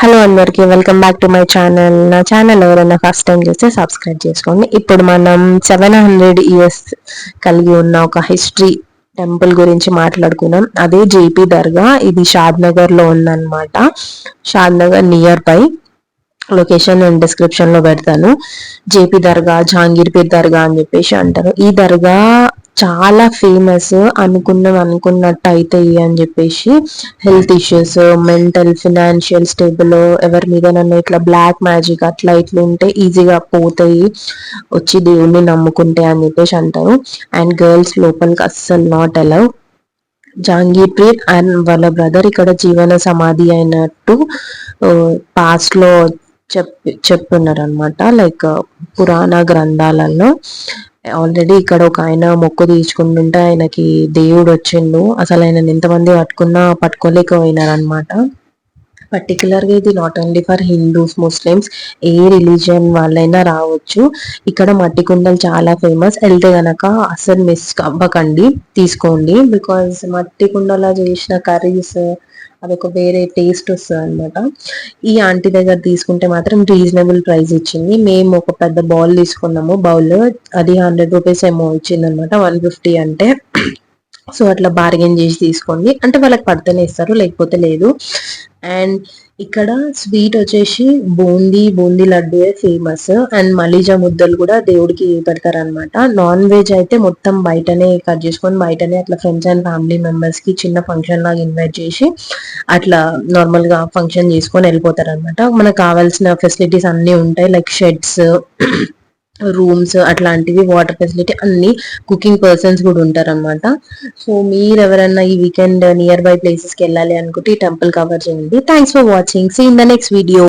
Hello అందరికీ welcome back to my channel. నా channel ఎవరైనా ఫస్ట్ టైం చూస్తే సబ్స్క్రైబ్ చేసుకోండి. ఇప్పుడు మనం 700 years కలిగి ఉన్న ఒక హిస్టరీ టెంపుల్ గురించి మాట్లాడుకున్నాం. అదే జేపీ దర్గా. ఇది షాద్ నగర్ లో ఉందన్నమాట. షాద్ నగర్ నియర్ బై. లొకేషన్ నేను డిస్క్రిప్షన్ లో పెడతాను. జేపీ దర్గా, జహాంగీర్పీర్ దర్గా అని చెప్పేసి అంటారు. ఈ దర్గా చాలా ఫేమస్. అనుకున్నట్టు అవుతాయి అని చెప్పేసి health issues, mental, financial stable, ఎవరి మీద నన్ను ఇట్లా బ్లాక్ మ్యాజిక్ అట్లా ఇట్లా ఉంటే ఈజీగా పోతాయి వచ్చి దేవుణ్ణి నమ్ముకుంటే అని చెప్పేసి అంటారు. అండ్ గర్ల్స్ లోపలికి అస్సలు నాట్ అలౌ. జహాంగీర్ అండ్ వాళ్ళ బ్రదర్ ఇక్కడ జీవన సమాధి అయినట్టు పాస్ట్ లో చెప్తున్నారు అనమాట. లైక్ పురాణ గ్రంథాలలో ఆల్రెడీ ఇక్కడ ఒక ఆయన మొక్కు తీర్చుకుంటుంటే ఆయనకి దేవుడు వచ్చిండు. అసలు ఆయన ఎంతమంది పట్టుకున్నా పట్టుకోలేకపోయినారు అనమాట. పర్టికులర్ గా ఇది not only for Hindus, Muslims, A religion వాళ్ళైనా రావచ్చు. ఇక్కడ మట్టి కుండలు చాలా ఫేమస్. వెళ్తే గనక అసలు మిస్ అవ్వకండి, తీసుకోండి. బికాస్ మట్టి కుండలో చేసిన కర్రీస్ అదొక వేరే టేస్ట్ వస్తుంది అనమాట. ఈ ఆంటీ దగ్గర తీసుకుంటే మాత్రం రీజనబుల్ ప్రైస్ ఇచ్చింది. మేము ఒక పెద్ద బౌల్ తీసుకున్నాము. బౌల్ అది 100 రూపీస్ ఏమో ఇచ్చింది అనమాట. 150 అంటే. సో అట్లా బార్గెన్ చేసి తీసుకోండి. అంటే వాళ్ళకి పడితేనే ఇస్తారు, లేకపోతే లేదు. అండ్ ఇక్కడ స్వీట్ వచ్చేసి బూందీ లడ్డు ఫేమస్. అండ్ మలీజా ముద్దలు కూడా దేవుడికి పెడతారనమాట. నాన్ వెజ్ అయితే మొత్తం బయటనే కట్ చేసుకొని బయటనే అట్లా ఫ్రెండ్స్ అండ్ ఫ్యామిలీ మెంబర్స్ కి చిన్న ఫంక్షన్ లాగా ఇన్వైట్ చేసి అట్లా నార్మల్ గా ఫంక్షన్ చేసుకొని వెళ్ళిపోతారు అనమాట. మనకు కావాల్సిన ఫెసిలిటీస్ అన్ని ఉంటాయి. లైక్ షెడ్స్, రూమ్స్ అట్లాంటివి, వాటర్ ఫెసిలిటీ అన్ని, కుకింగ్ పర్సన్స్ కూడా ఉంటారు అనమాట. సో మీరు ఎవరైనా ఈ వీకెండ్ నియర్ బై ప్లేసెస్ కి వెళ్ళాలి అనుకుంటే ఈ టెంపుల్ కవర్ చేయండి. Thanks for watching. See in the next video.